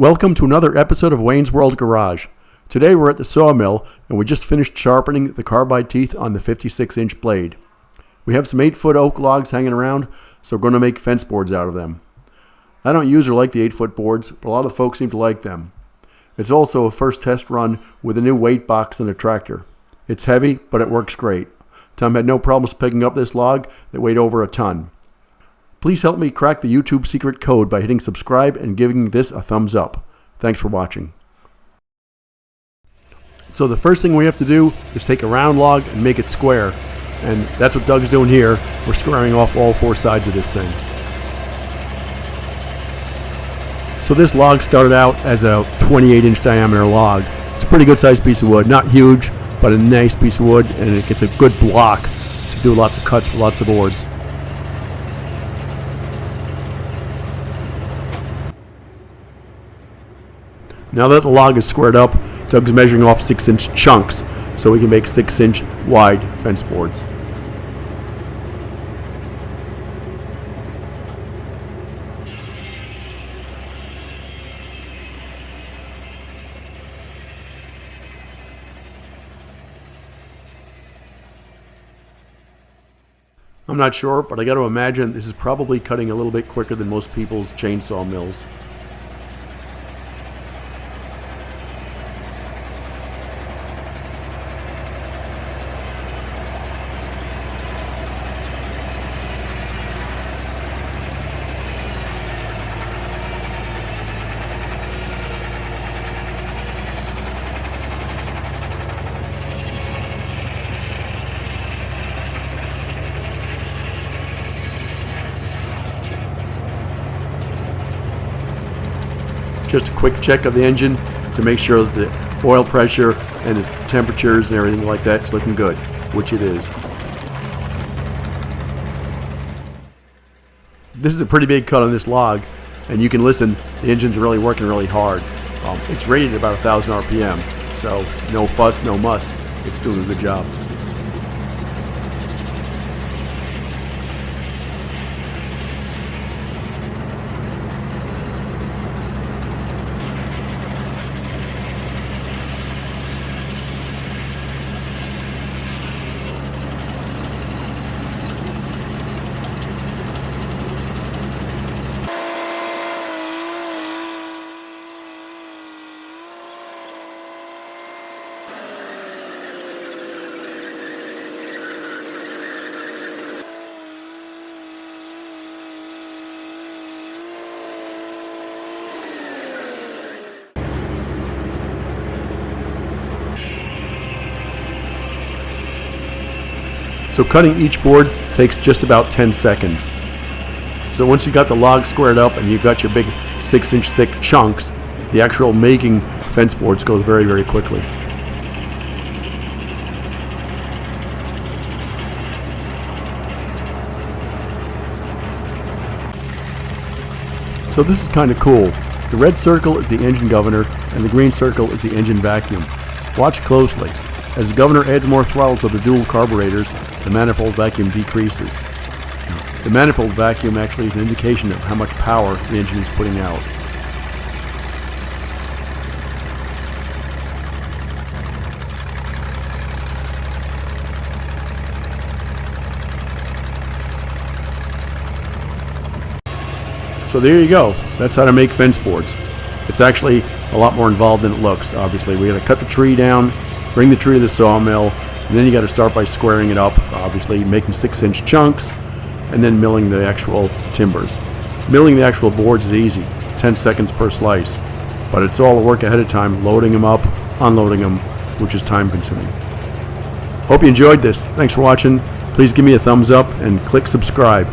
Welcome to another episode of Wayne's World Garage. Today we're at the Sawmill and we just finished sharpening the carbide teeth on the 56-inch blade. We have some 8-foot oak logs hanging around, so we're going to make fence boards out of them. I don't use or like the 8-foot boards, but a lot of folks seem to like them. It's also a first test run with a new weight box and a tractor. It's heavy, but it works great. Tom had no problems picking up this log that weighed over a ton. Please help me crack the YouTube secret code by hitting subscribe and giving this a thumbs up. Thanks for watching. So the first thing we have to do is take a round log and make it square. And that's what Doug's doing here. We're squaring off all 4 sides of this thing. So this log started out as a 28-inch diameter log. It's a pretty good sized piece of wood. Not huge, but a nice piece of wood, and it gets a good block to do lots of cuts for lots of boards. Now that the log is squared up, Doug's measuring off 6-inch chunks so we can make 6-inch wide fence boards. I'm not sure, but I got to imagine this is probably cutting a little bit quicker than most people's chainsaw mills. Just a quick check of the engine to make sure that the oil pressure and the temperatures and everything like that is looking good, which it is. This is a pretty big cut on this log, and you can listen, the engine's really working really hard. It's rated at about 1,000 RPM, so no fuss, no muss. It's doing a good job. So cutting each board takes just about 10 seconds. So once you got the log squared up and you've got your big 6-inch thick chunks, the actual making fence boards goes very, very quickly. So this is kind of cool. The red circle is the engine governor and the green circle is the engine vacuum. Watch closely. As the governor adds more throttle to the dual carburetors, the manifold vacuum decreases. The manifold vacuum actually is an indication of how much power the engine is putting out. So there you go. That's how to make fence boards. It's actually a lot more involved than it looks, obviously. We got to cut the tree down, bring the tree to the sawmill, and then you got to start by squaring it up, obviously making 6-inch chunks, and then milling the actual timbers. Milling the actual boards is easy, 10 seconds per slice, but it's all the work ahead of time, loading them up, unloading them, which is time consuming. Hope you enjoyed this. Thanks for watching. Please give me a thumbs up and click subscribe.